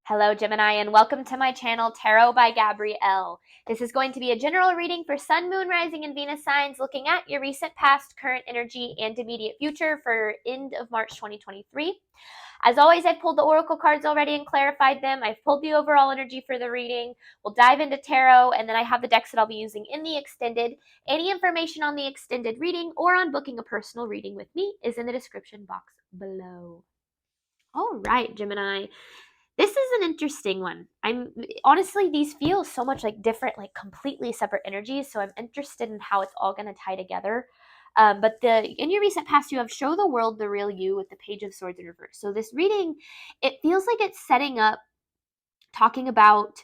Hello, Gemini, and welcome to my channel, Tarot by Gabrielle. This is going to be a general reading for Sun, Moon, Rising, and Venus signs, looking at your recent past, current energy, and immediate future for end of March 2023. As always, I've pulled the oracle cards already and clarified them. I've pulled the overall energy for the reading. We'll dive into tarot, and then I have the decks that I'll be using in the extended. Any information on the extended reading or on booking a personal reading with me is in the description box below. All right, Gemini. This is an interesting one. Honestly, these feel so much like different, like completely separate energies. So I'm interested in how it's all going to tie together. But in your recent past, you have show the world the real you with the Page of Swords in reverse. So this reading, it feels like it's setting up, talking about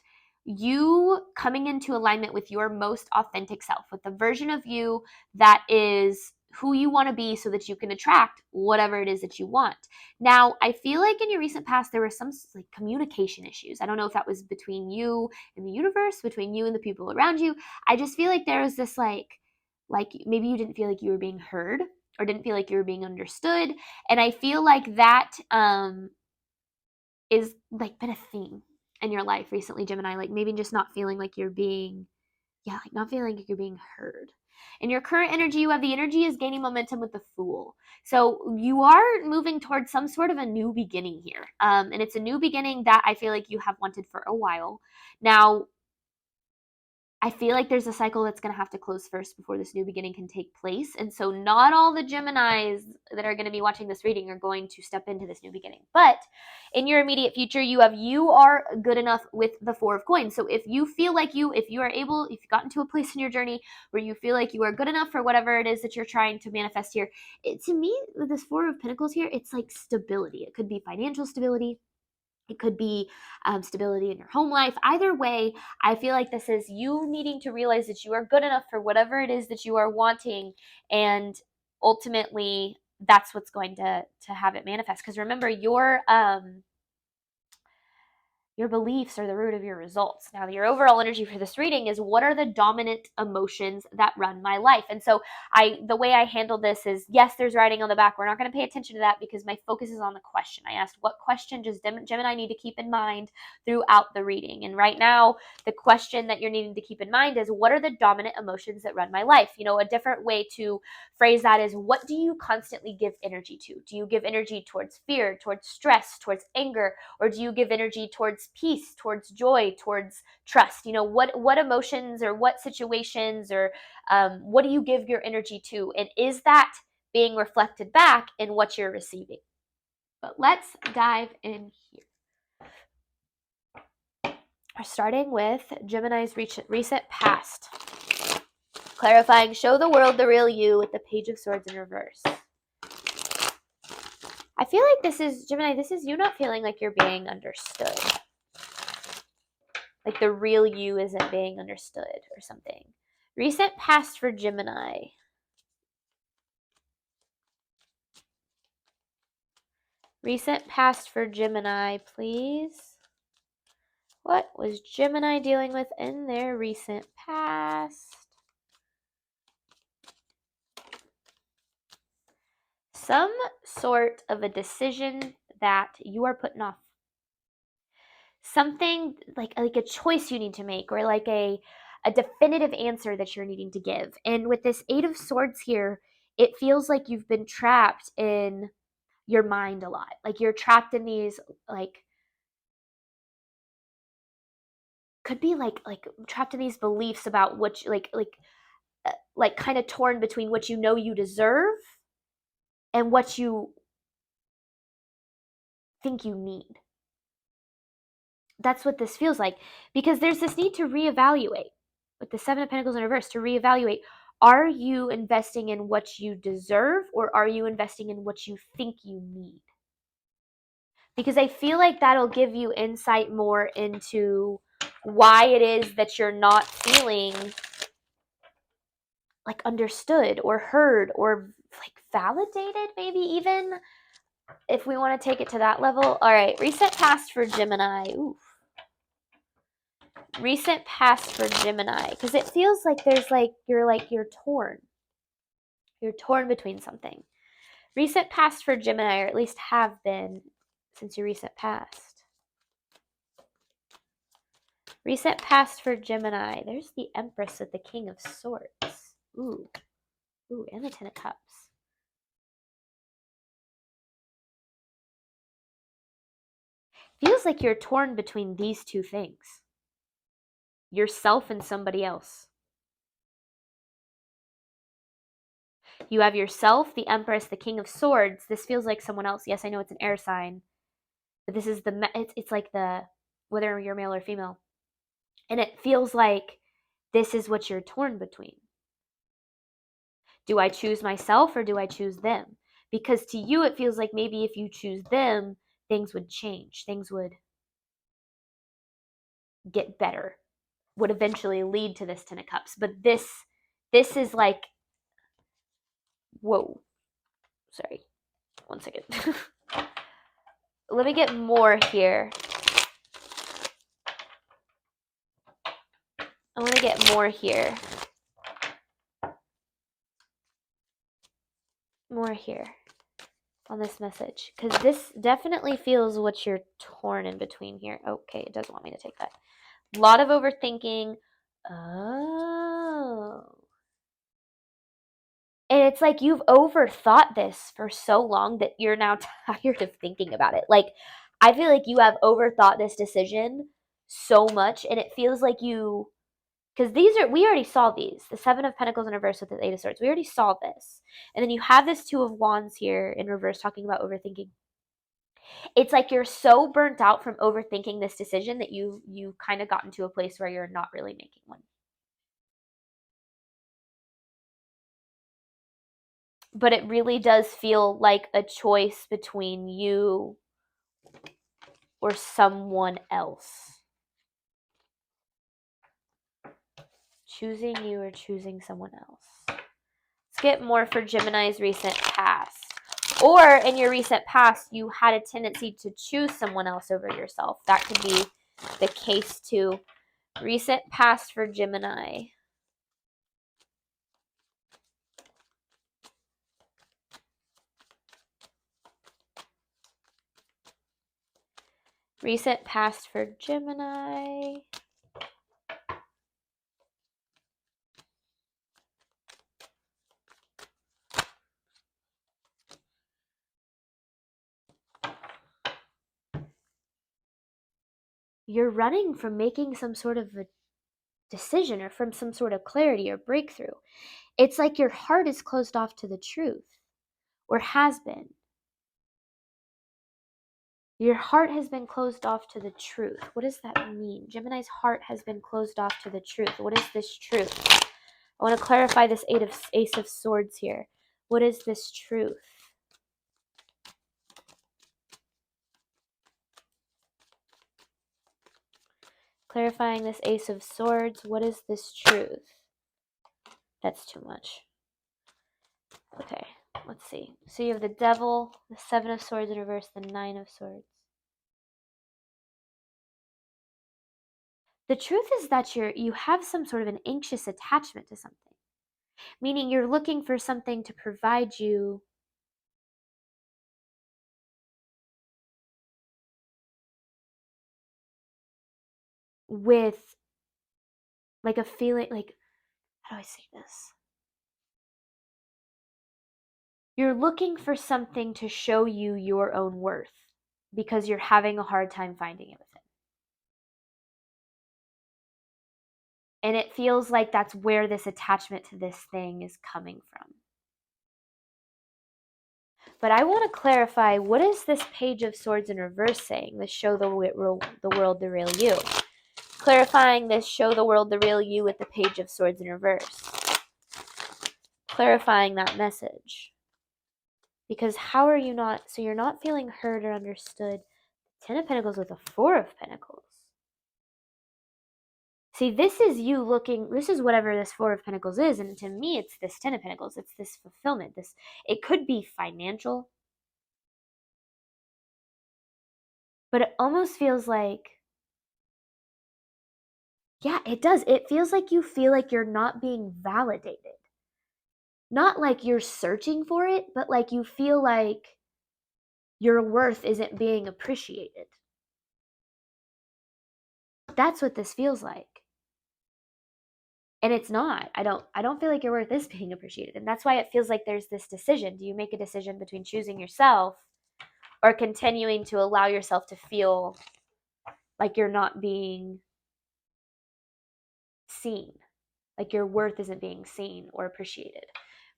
you coming into alignment with your most authentic self, with the version of you that is who you want to be so that you can attract whatever it is that you want. Now, I feel like in your recent past, there were some like communication issues. I don't know if that was between you and the universe, between you and the people around you. I just feel like there was this like maybe you didn't feel like you were being heard or didn't feel like you were being understood. And I feel like that is like been a theme in your life recently, Gemini, like maybe just not feeling like you're being, like not feeling like you're being heard. In your current energy, you have the energy is gaining momentum with the Fool. So you are moving towards some sort of a new beginning here. And it's a new beginning that I feel like you have wanted for a while. Now, I feel like there's a cycle that's going to have to close first before this new beginning can take place. And so not all the Geminis that are going to be watching this reading are going to step into this new beginning. But in your immediate future, you are good enough with the Four of Coins. So if you feel like if you've gotten to a place in your journey where you feel like you are good enough for whatever it is that you're trying to manifest here, to me, with this Four of Pentacles here, it's like stability. It could be financial stability. It could be stability in your home life. Either way, I feel like this is you needing to realize that you are good enough for whatever it is that you are wanting. And ultimately, that's what's going to have it manifest. Because remember, your beliefs are the root of your results. Now, your overall energy for this reading is what are the dominant emotions that run my life? And so the way I handle this is, yes, there's writing on the back. We're not going to pay attention to that because my focus is on the question. I asked, what question does Gemini need to keep in mind throughout the reading? And right now, the question that you're needing to keep in mind is, what are the dominant emotions that run my life? A different way to phrase that is, what do you constantly give energy to? Do you give energy towards fear, towards stress, towards anger, or do you give energy towards peace, towards joy, towards trust? What emotions or what situations or what do you give your energy to? And is that being reflected back in what you're receiving? But let's dive in here. We're starting with Gemini's recent past. Clarifying, show the world the real you with the Page of Swords in reverse. I feel like this is, Gemini, this is you not feeling like you're being understood. Like the real you isn't being understood or something. Recent past for Gemini. Recent past for Gemini, please. What was Gemini dealing with in their recent past? Some sort of a decision that you are putting off. Something like a choice you need to make, or like a definitive answer that you're needing to give. And with this Eight of Swords here, it feels like you've been trapped in your mind a lot. Like you're trapped in these, like, could be like trapped in these beliefs about what you, like kind of torn between what you deserve and what you think you need. That's what this feels like, because there's this need to reevaluate with the Seven of Pentacles in reverse, to reevaluate. Are you investing in what you deserve, or are you investing in what you think you need? Because I feel like that'll give you insight more into why it is that you're not feeling like understood or heard or like validated, maybe even, if we want to take it to that level. All right, recent past for Gemini. Ooh. Recent past for Gemini, because it feels like there's you're torn. You're torn between something. Recent past for Gemini, or at least have been since your recent past. Recent past for Gemini. There's the Empress with the King of Swords. Ooh. Ooh, and the Ten of Cups. Feels like you're torn between these two things. Yourself and somebody else. You have yourself, the Empress, the King of Swords. This feels like someone else. Yes, I know it's an air sign. But this is it's like the, whether you're male or female. And it feels like this is what you're torn between. Do I choose myself or do I choose them? Because to you, it feels like maybe if you choose them, things would change. Things would get better, would eventually lead to this Ten of Cups. But this is like, whoa, sorry, 1 second. Let me get more here. I want to get more here. More here on this message, because this definitely feels what you're torn in between here. Okay, it doesn't want me to take that. A lot of overthinking. Oh. And it's like you've overthought this for so long that you're now tired of thinking about it. Like, I feel like you have overthought this decision so much, and it feels like you, because we already saw these, the Seven of Pentacles in reverse with the Eight of Swords. We already saw this. And then you have this Two of Wands here in reverse talking about overthinking. It's like you're so burnt out from overthinking this decision that you kind of gotten to a place where you're not really making one. But it really does feel like a choice between you or someone else. Choosing you or choosing someone else. Let's get more for Gemini's recent past. Or in your recent past, you had a tendency to choose someone else over yourself. That could be the case too. Recent past for Gemini. Recent past for Gemini. You're running from making some sort of a decision or from some sort of clarity or breakthrough. It's like your heart is closed off to the truth, or has been. Your heart has been closed off to the truth. What does that mean? Gemini's heart has been closed off to the truth. What is this truth? I want to clarify this Ace of Swords here. What is this truth? Clarifying this Ace of Swords. What is this truth? That's too much. Okay, let's see. So you have the Devil, the Seven of Swords in reverse, the Nine of Swords. The truth is that you have some sort of an anxious attachment to something, meaning you're looking for something to provide you with like a feeling, like, how do I say this? You're looking for something to show you your own worth because you're having a hard time finding it within. And it feels like that's where this attachment to this thing is coming from. But I want to clarify, what is this Page of Swords in reverse saying? This show the world the real you. Clarifying this show the world the real you with the Page of Swords in reverse. Clarifying that message. Because how are you not, so you're not feeling heard or understood. Ten of Pentacles with a Four of Pentacles. See, this is you looking, this is whatever this Four of Pentacles is, and to me, it's this Ten of Pentacles. It's this fulfillment. It could be financial, but it almost feels like, yeah, it does. It feels like you feel like you're not being validated. Not like you're searching for it, but like you feel like your worth isn't being appreciated. That's what this feels like. And it's not. I don't feel like your worth is being appreciated. And that's why it feels like there's this decision. Do you make a decision between choosing yourself or continuing to allow yourself to feel like you're not being seen, like your worth isn't being seen or appreciated?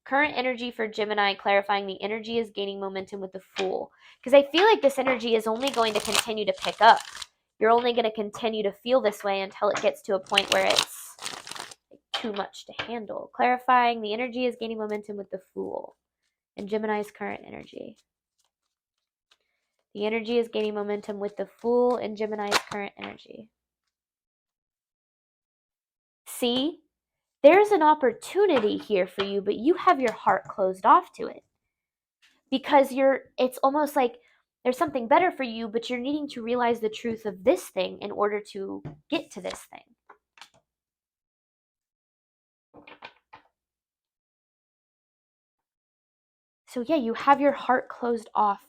Current energy for Gemini, clarifying the energy is gaining momentum with the Fool. Because I feel like this energy is only going to continue to pick up. You're only going to continue to feel this way until it gets to a point where it's too much to handle. Clarifying the energy is gaining momentum with the Fool and Gemini's current energy. The energy is gaining momentum with the Fool and Gemini's current energy. See, there's an opportunity here for you, but you have your heart closed off to it. Because it's almost like there's something better for you, but you're needing to realize the truth of this thing in order to get to this thing. So yeah, you have your heart closed off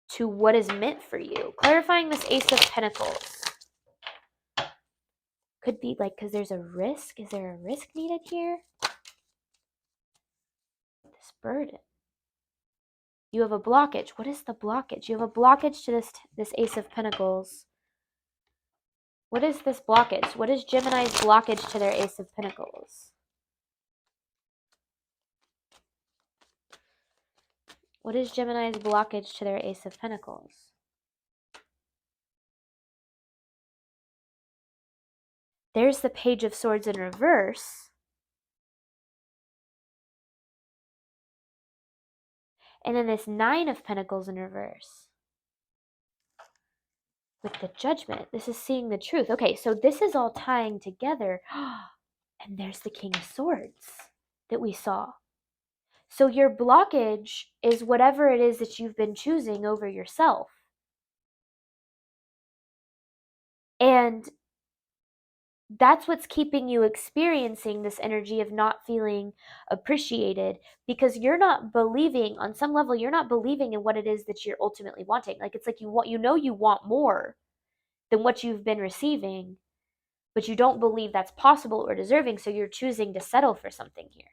to what is meant for you. Clarifying this Ace of Pentacles. Could be like, because there's a risk. Is there a risk needed here? This burden. You have a blockage. What is the blockage? You have a blockage to this Ace of Pentacles. What is this blockage? What is Gemini's blockage to their Ace of Pentacles? What is Gemini's blockage to their Ace of Pentacles? There's the Page of Swords in reverse. And then this Nine of Pentacles in reverse. With the Judgment. This is seeing the truth. Okay, so this is all tying together. And there's the King of Swords that we saw. So your blockage is whatever it is that you've been choosing over yourself. And that's what's keeping you experiencing this energy of not feeling appreciated, because you're not believing, on some level, you're not believing in what it is that you're ultimately wanting. Like, it's like you want more than what you've been receiving, but you don't believe that's possible or deserving, so you're choosing to settle for something here.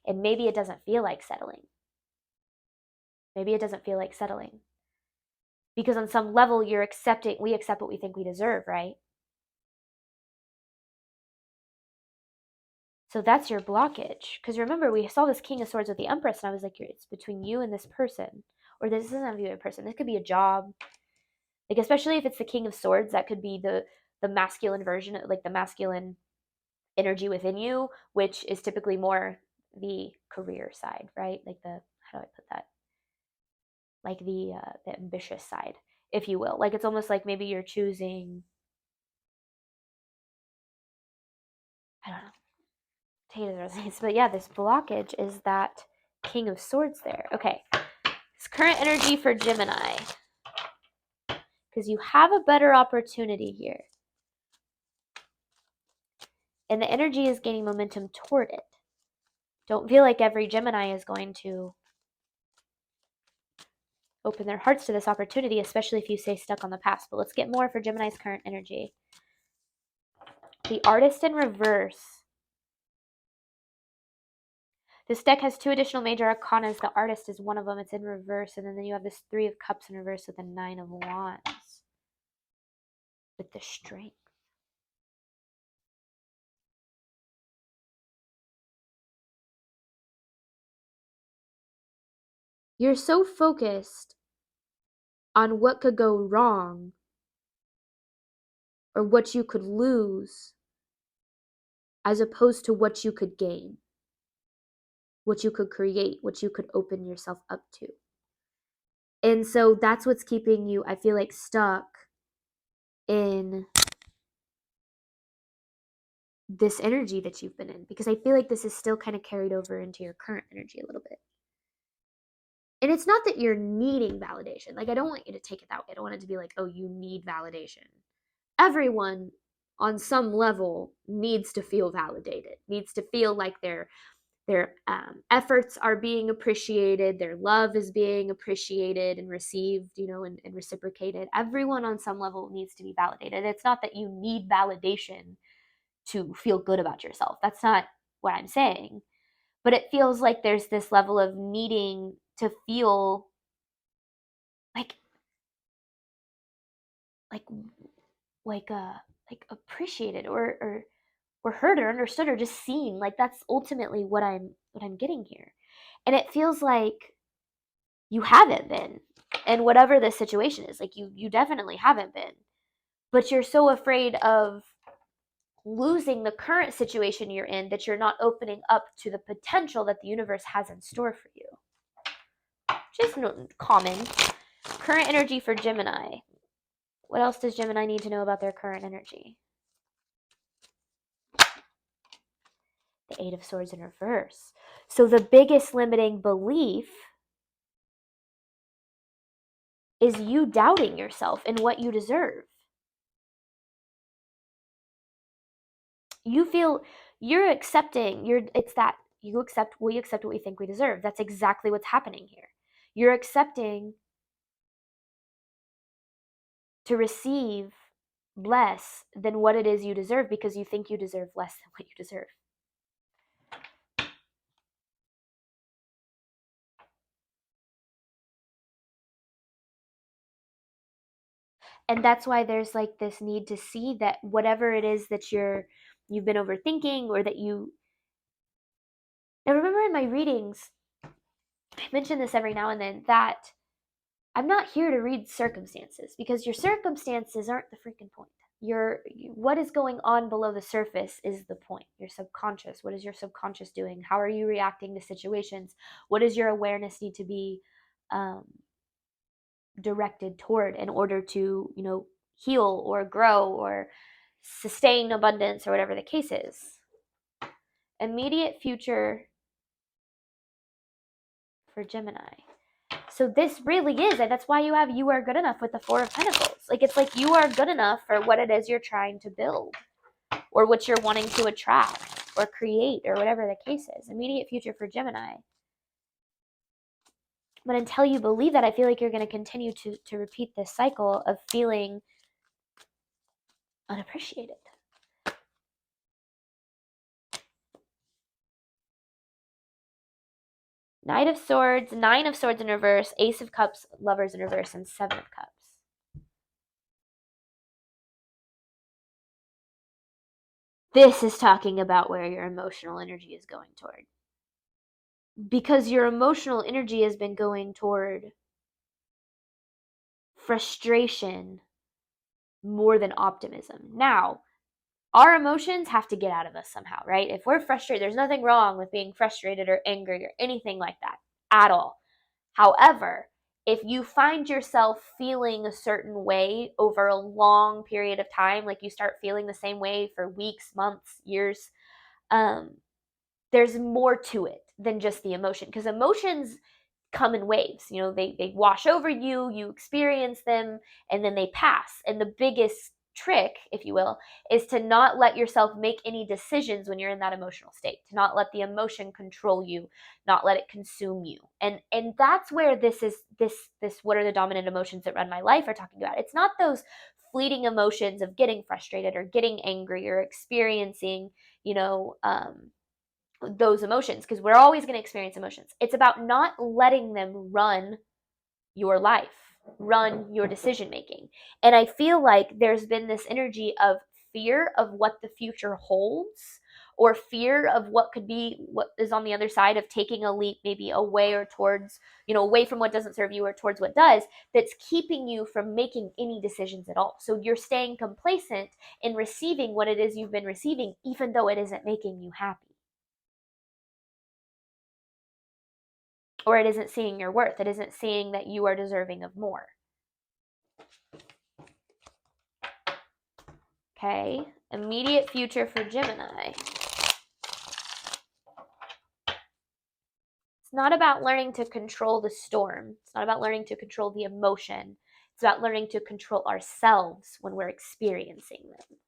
And maybe it doesn't feel like settling. Maybe it doesn't feel like settling. Because on some level, we accept what we think we deserve, right? So that's your blockage. Because remember, we saw this King of Swords with the Empress, and I was like, it's between you and this person. Or this isn't even a person. This could be a job. Like, especially if it's the King of Swords, that could be the masculine version, like the masculine energy within you, which is typically more the career side, right? Like how do I put that? Like the ambitious side, if you will. Like, it's almost like maybe you're choosing, I don't know, potatoes or things. But yeah, this blockage is that King of Swords there. Okay. It's current energy for Gemini. Because you have a better opportunity here. And the energy is gaining momentum toward it. Don't feel like every Gemini is going to open their hearts to this opportunity, especially if you stay stuck on the past. But let's get more for Gemini's current energy. The Artist in reverse. This deck has 2 additional major arcanas. The Artist is one of them. It's in reverse. And then you have this 3 of Cups in reverse with the 9 of Wands. With the Strength. You're so focused on what could go wrong or what you could lose as opposed to what you could gain, what you could create, what you could open yourself up to. And so that's what's keeping you, I feel like, stuck in this energy that you've been in, because I feel like this is still kind of carried over into your current energy a little bit. And it's not that you're needing validation. Like, I don't want you to take it that way. I don't want it to be like, oh, you need validation. Everyone on some level needs to feel validated, needs to feel like they're their efforts are being appreciated, their love is being appreciated and received, and reciprocated. Everyone on some level needs to be validated. It's not that you need validation to feel good about yourself. That's not what I'm saying. But it feels like there's this level of needing to feel like like like appreciated or heard or understood or just seen. Like that's ultimately what I'm getting here. And it feels like you haven't been. And whatever the situation is, like you definitely haven't been. But you're so afraid of losing the current situation you're in that you're not opening up to the potential that the universe has in store for you. Just common. Current energy for Gemini. What else does Gemini need to know about their current energy? The Eight of Swords in reverse. So the biggest limiting belief is you doubting yourself and what you deserve. You feel you're accepting, we accept what we think we deserve. That's exactly what's happening here. You're accepting to receive less than what it is you deserve because you think you deserve less than what you deserve. And that's why there's like this need to see that whatever it is that you've been overthinking or that you. Now remember in my readings, I mention this every now and then, that I'm not here to read circumstances because your circumstances aren't the freaking point. What is going on below the surface is the point. Your subconscious. What is your subconscious doing? How are you reacting to situations? What does your awareness need to be directed toward in order to, heal or grow or sustain abundance or whatever the case is? Immediate future for Gemini. So this really is, and that's why you are good enough with the Four of Pentacles. Like it's like you are good enough for what it is you're trying to build or what you're wanting to attract or create or whatever the case is. Immediate future for Gemini. But until you believe that, I feel like you're going to continue to repeat this cycle of feeling unappreciated. Knight of Swords, Nine of Swords in reverse, Ace of Cups, Lovers in reverse, and Seven of Cups. This is talking about where your emotional energy is going toward. Because your emotional energy has been going toward frustration more than optimism. Now, our emotions have to get out of us somehow, right? If we're frustrated, there's nothing wrong with being frustrated or angry or anything like that at all. However, if you find yourself feeling a certain way over a long period of time, like you start feeling the same way for weeks, months, years, there's more to it than just the emotion, because emotions come in waves. They wash over you, you experience them, and then they pass. And the biggest trick, if you will, is to not let yourself make any decisions when you're in that emotional state, to not let the emotion control you, not let it consume you. And that's where this what are the dominant emotions that run my life are talking about. It's not those fleeting emotions of getting frustrated or getting angry or experiencing, those emotions, because we're always going to experience emotions. It's about not letting them run your life, run your decision making. And I feel like there's been this energy of fear of what the future holds, or fear of what could be, what is on the other side of taking a leap, maybe away or towards, away from what doesn't serve you or towards what does, that's keeping you from making any decisions at all. So you're staying complacent in receiving what it is you've been receiving, even though it isn't making you happy. Or it isn't seeing your worth. It isn't seeing that you are deserving of more. Okay, immediate future for Gemini. It's not about learning to control the storm. It's not about learning to control the emotion. It's about learning to control ourselves when we're experiencing them.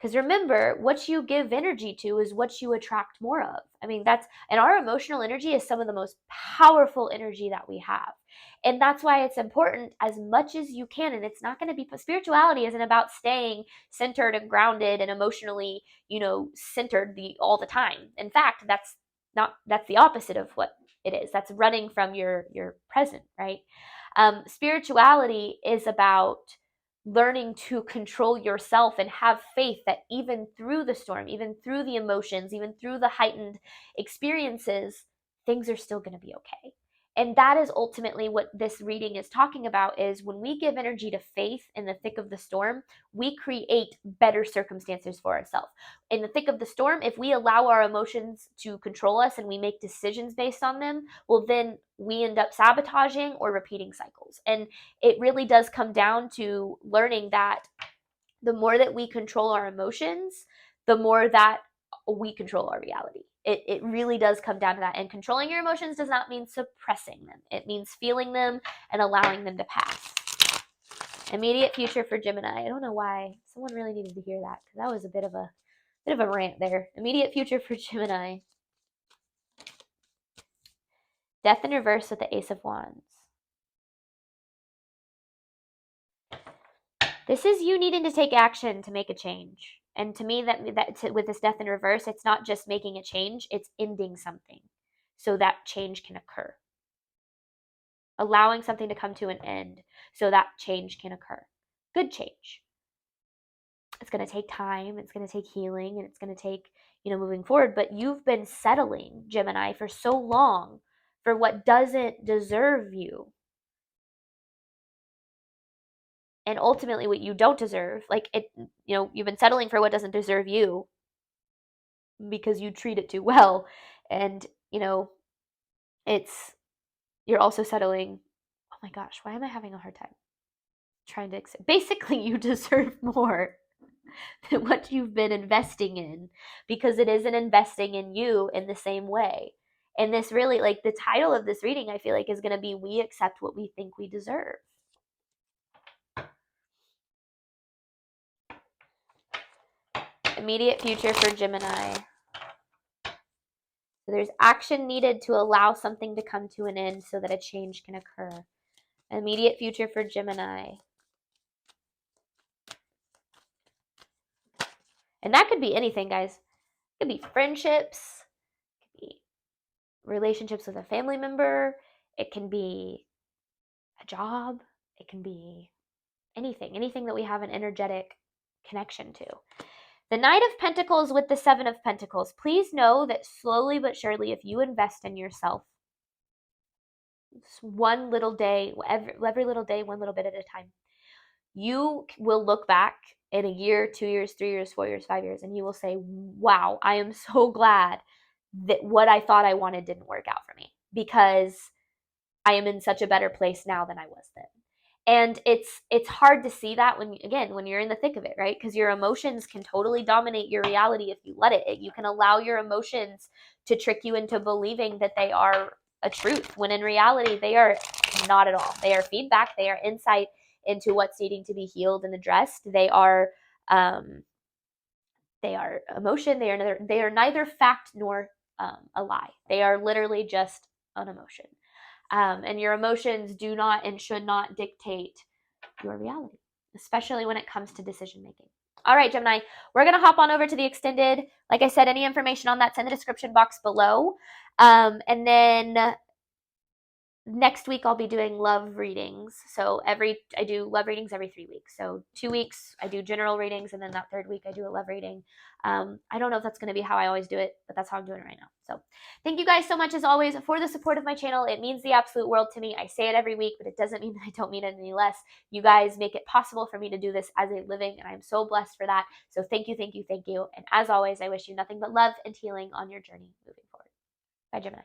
Because remember, what you give energy to is what you attract more of. I mean, and our emotional energy is some of the most powerful energy that we have. And that's why it's important as much as you can. And it's not going to be, spirituality isn't about staying centered and grounded and emotionally, centered all the time. In fact, that's the opposite of what it is. That's running from your present, right? Spirituality is about learning to control yourself and have faith that even through the storm, even through the emotions, even through the heightened experiences, things are still going to be okay. And that is ultimately what this reading is talking about, is when we give energy to faith in the thick of the storm, we create better circumstances for ourselves. In the thick of the storm, if we allow our emotions to control us and we make decisions based on them, well, then we end up sabotaging or repeating cycles. And it really does come down to learning that the more that we control our emotions, the more that we control our reality. It really does come down to that. And controlling your emotions does not mean suppressing them. It means feeling them and allowing them to pass. Immediate future for Gemini. I don't know why. Someone really needed to hear that, because that was a bit of a rant there. Immediate future for Gemini. Death in reverse with the Ace of Wands. This is you needing to take action to make a change. And to me, with this death in reverse, it's not just making a change, it's ending something so that change can occur. Allowing something to come to an end so that change can occur. Good change. It's going to take time, it's going to take healing, and it's going to take, moving forward. But you've been settling, Gemini, for so long for what doesn't deserve you. And ultimately what you don't deserve, you've been settling for what doesn't deserve you because you treat it too well. And, you're also settling. Oh my gosh, why am I having a hard time trying to basically you deserve more than what you've been investing in, because it isn't investing in you in the same way. And this really, the title of this reading, I feel like, is going to be We Accept What We Think We Deserve. Immediate future for Gemini. So there's action needed to allow something to come to an end so that a change can occur. Immediate future for Gemini. And that could be anything, guys. It could be friendships. It could be relationships with a family member. It can be a job. It can be anything that we have an energetic connection to. The Knight of Pentacles with the Seven of Pentacles. Please know that slowly but surely, if you invest in yourself, one little day, every little day, one little bit at a time, you will look back in a year, 2 years, 3 years, 4 years, 5 years, and you will say, wow, I am so glad that what I thought I wanted didn't work out for me, because I am in such a better place now than I was then. And it's hard to see that when you're in the thick of it, right? Because your emotions can totally dominate your reality if you let it. You can allow your emotions to trick you into believing that they are a truth, when in reality they are not at all. They are feedback. They are insight into what's needing to be healed and addressed. They are emotion. They are neither fact nor a lie. They are literally just an emotion. And your emotions do not and should not dictate your reality, especially when it comes to decision making. All right, Gemini, we're going to hop on over to the extended. Like I said, any information on that's in the description box below. And then next week I'll be doing love readings. So I do love readings every 3 weeks. So 2 weeks I do general readings, and then that third week I do a love reading. I don't know if that's going to be how I always do it, but that's how I'm doing it right now. So thank you guys so much, as always, for the support of my channel. It means the absolute world to me. I say it every week, but it doesn't mean that I don't mean it any less. You guys make it possible for me to do this as a living, and I'm so blessed for that. So thank you, thank you, thank you. And as always, I wish you nothing but love and healing on your journey moving forward. Bye, Gemini.